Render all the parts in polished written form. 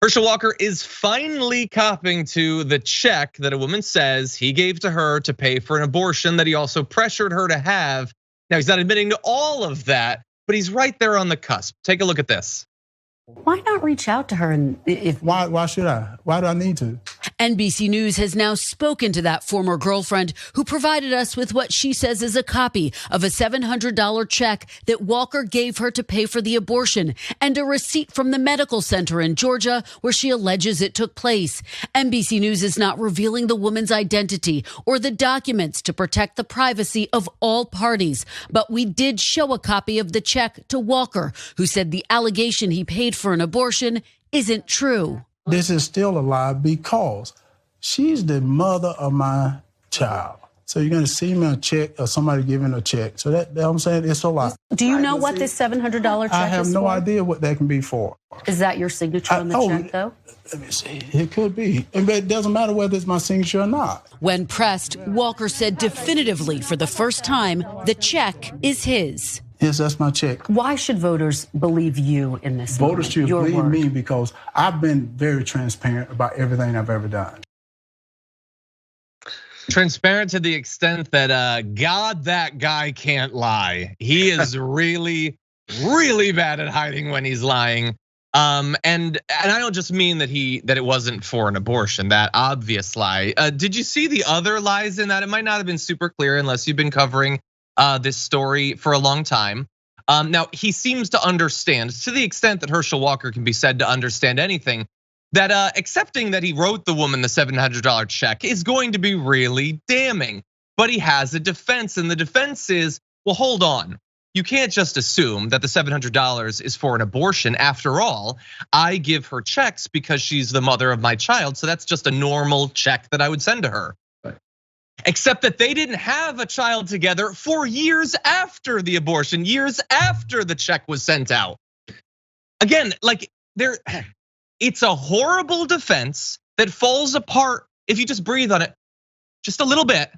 Herschel Walker is finally copping to the check that a woman says he gave to her to pay for an abortion that he also pressured her to have. Now, he's not admitting to all of that, but he's right there on the cusp. Take a look at this. Why not reach out to her? And if why should I? Why do I need to? NBC News has now spoken to that former girlfriend who provided us with what she says is a copy of a $700 check that Walker gave her to pay for the abortion and a receipt from the medical center in Georgia where she alleges it took place. NBC News is not revealing the woman's identity or the documents to protect the privacy of all parties. But we did show a copy of the check to Walker, who said the allegation he paid for an abortion isn't true. This is still a lie because she's the mother of my child. So you're going to see me a check or somebody giving a check. So that I'm saying it's a lie. Do you know what this $700 check is for? I have no idea what that can be for. Is that your signature on the check, though? Let me see. It could be. But it doesn't matter whether it's my signature or not. When pressed, Walker said definitively for the first time the check is his. Yes, that's my check. Why should voters believe you in this? Voters should believe word? me because I've been very transparent about everything I've ever done. Transparent to the extent that God, that guy can't lie. He is really, really bad at hiding when he's lying. And I don't just mean that it wasn't for an abortion, that obvious lie. Did you see the other lies in that? It might not have been super clear unless you've been covering this story for a long time. Now, he seems to understand, to the extent that Herschel Walker can be said to understand anything, that accepting that he wrote the woman the $700 check is going to be really damning. But he has a defense, and the defense is, well, hold on. You can't just assume that the $700 is for an abortion. After all, I give her checks because she's the mother of my child, so that's just a normal check that I would send to her. Except that they didn't have a child together for years after the abortion, years after the check was sent out. Again, like it's a horrible defense that falls apart if you just breathe on it just a little bit,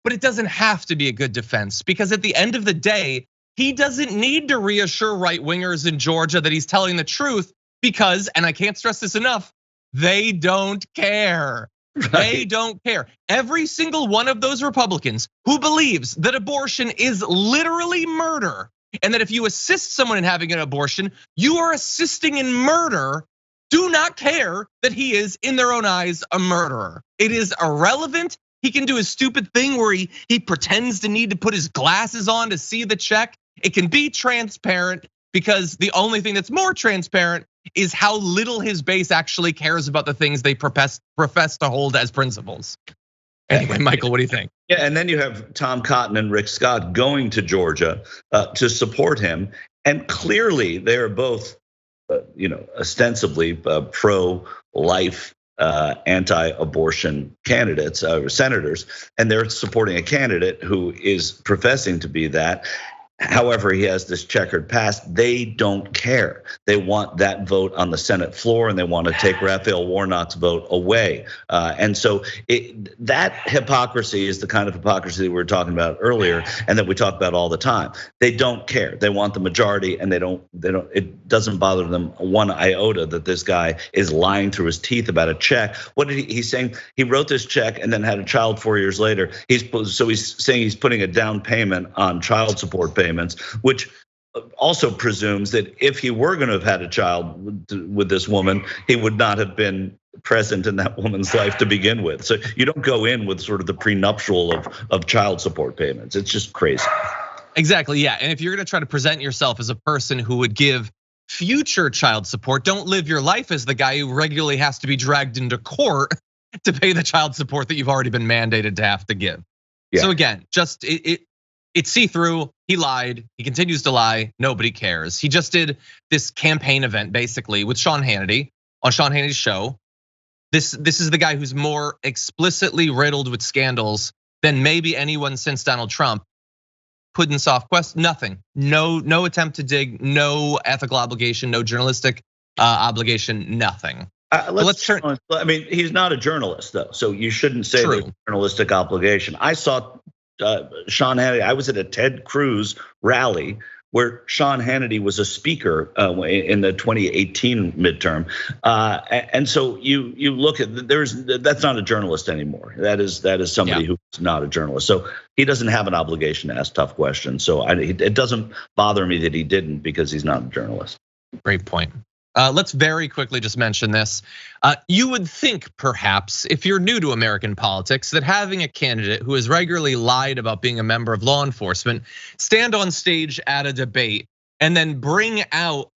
but it doesn't have to be a good defense because at the end of the day, he doesn't need to reassure right-wingers in Georgia that he's telling the truth because, and I can't stress this enough, they don't care. They don't care. Every single one of those Republicans who believes that abortion is literally murder and that if you assist someone in having an abortion, you are assisting in murder, do not care that he is, in their own eyes, a murderer. It is irrelevant. He can do his stupid thing where he pretends to need to put his glasses on to see the check. It can be transparent because the only thing that's more transparent is how little his base actually cares about the things they profess to hold as principles. Anyway, Michael, what do you think? Yeah, and then you have Tom Cotton and Rick Scott going to Georgia to support him, and clearly they are both, ostensibly pro-life, anti-abortion candidates or senators, and they're supporting a candidate who is professing to be that. However, he has this checkered past. They don't care. They want that vote on the Senate floor, and they want to take Raphael Warnock's vote away. And so that hypocrisy is the kind of hypocrisy that we were talking about earlier, and that we talk about all the time. They don't care. They want the majority, and they don't. It doesn't bother them one iota that this guy is lying through his teeth about a check. What did he's saying? He wrote this check and then had a child 4 years later. He's saying he's putting a down payment on child support payments, which also presumes that if he were going to have had a child with this woman, he would not have been present in that woman's life to begin with. So you don't go in with sort of the prenuptial of child support payments. It's just crazy. Exactly, yeah. And if you're going to try to present yourself as a person who would give future child support, don't live your life as the guy who regularly has to be dragged into court to pay the child support that you've already been mandated to have to give. Yeah. So again, just it's see-through. He lied. He continues to lie. Nobody cares. He just did this campaign event basically with Sean Hannity on Sean Hannity's show. This is the guy who's more explicitly riddled with scandals than maybe anyone since Donald Trump. Put in soft quest, nothing. No attempt to dig. No ethical obligation. No journalistic obligation. Nothing. Let's turn. I mean, he's not a journalist though, so you shouldn't say there's a journalistic obligation. I saw Sean Hannity. I was at a Ted Cruz rally where Sean Hannity was a speaker in the 2018 midterm. And so you look at, that's not a journalist anymore. That is somebody who's not a journalist. So he doesn't have an obligation to ask tough questions. So it doesn't bother me that he didn't, because he's not a journalist. Great point. Let's very quickly just mention this. You would think, perhaps, if you're new to American politics, that having a candidate who has regularly lied about being a member of law enforcement stand on stage at a debate and then bring out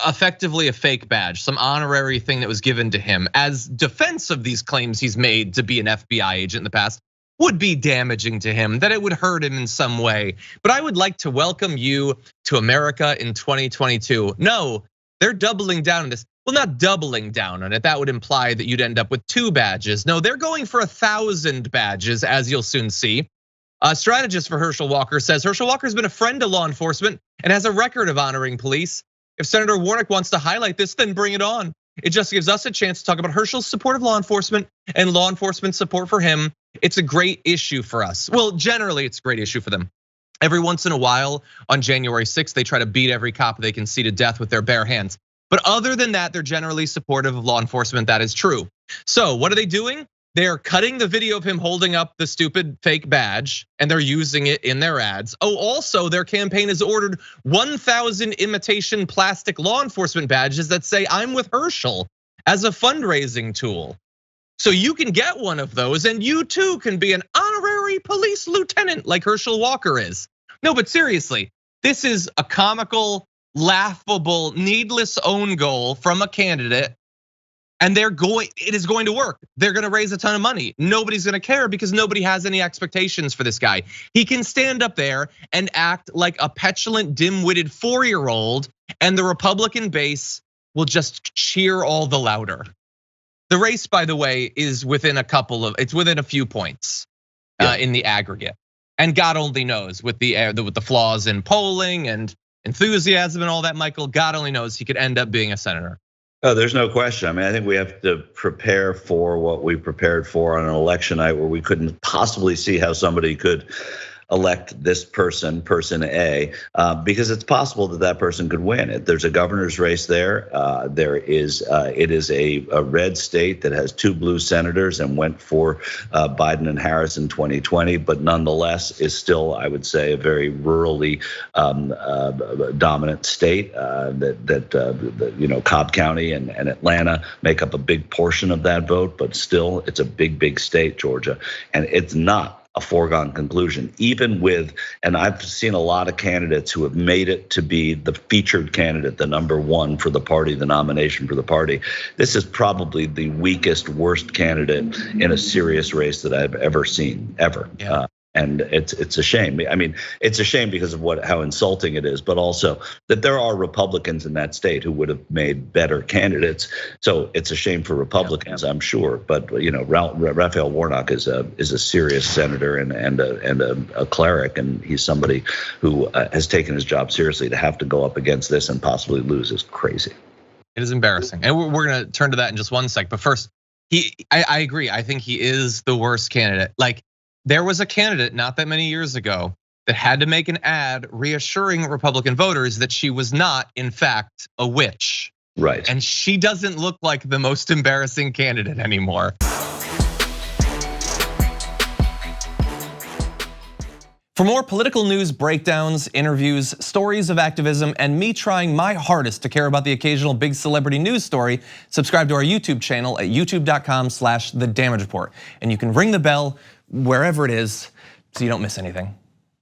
effectively a fake badge, some honorary thing that was given to him as defense of these claims he's made to be an FBI agent in the past, would be damaging to him, that it would hurt him in some way. But I would like to welcome you to America in 2022. No, they're doubling down on this. Well, not doubling down on it. That would imply that you'd end up with 2 badges. No, they're going for 1,000 badges, as you'll soon see. A strategist for Herschel Walker says Herschel Walker has been a friend to law enforcement and has a record of honoring police. If Senator Warnock wants to highlight this, then bring it on. It just gives us a chance to talk about Herschel's support of law enforcement and law enforcement support for him. It's a great issue for us. Well, generally, it's a great issue for them. Every once in a while, on January 6th, they try to beat every cop they can see to death with their bare hands. But other than that, they're generally supportive of law enforcement. That is true. So what are they doing? They're cutting the video of him holding up the stupid fake badge, and they're using it in their ads. Oh, also, their campaign has ordered 1,000 imitation plastic law enforcement badges that say "I'm with Herschel" as a fundraising tool. So you can get one of those, and you too can be an honorary police lieutenant like Herschel Walker is. No, but seriously, this is a comical, laughable, needless own goal from a candidate, and it is going to work. They're gonna raise a ton of money. Nobody's gonna care because nobody has any expectations for this guy. He can stand up there and act like a petulant, dim-witted 4-year-old, and the Republican base will just cheer all the louder. The race, by the way, is within a few points in the aggregate. And God only knows with the flaws in polling and enthusiasm and all that, Michael, God only knows he could end up being a senator. Oh, there's no question. I mean, I think we have to prepare for what we prepared for on an election night where we couldn't possibly see how somebody could elect this person A, because it's possible that person could win. There's a governor's race there. It is a red state that has 2 blue senators and went for Biden and Harris in 2020, but nonetheless is still, I would say, a very rurally dominant state. That Cobb County and Atlanta make up a big portion of that vote, but still, it's a big state, Georgia, and it's not a foregone conclusion, even with, and I've seen a lot of candidates who have made it to be the featured candidate, the number 1 for the party, the nomination for the party. This is probably the weakest, worst candidate in a serious race that I've ever seen, ever. Yeah. And it's a shame. I mean, it's a shame because of how insulting it is, but also that there are Republicans in that state who would have made better candidates. So it's a shame for Republicans, I'm sure. But Raphael Warnock is a serious senator and a cleric, and he's somebody who has taken his job seriously. To have to go up against this and possibly lose is crazy. It is embarrassing, and we're gonna turn to that in just one sec. But first, I agree. I think he is the worst candidate. Like, there was a candidate not that many years ago that had to make an ad reassuring Republican voters that she was not, in fact, a witch. Right. And she doesn't look like the most embarrassing candidate anymore. For more political news, breakdowns, interviews, stories of activism, and me trying my hardest to care about the occasional big celebrity news story, subscribe to our YouTube channel at youtube.com/The Damage Report. And you can ring the bell wherever it is so you don't miss anything.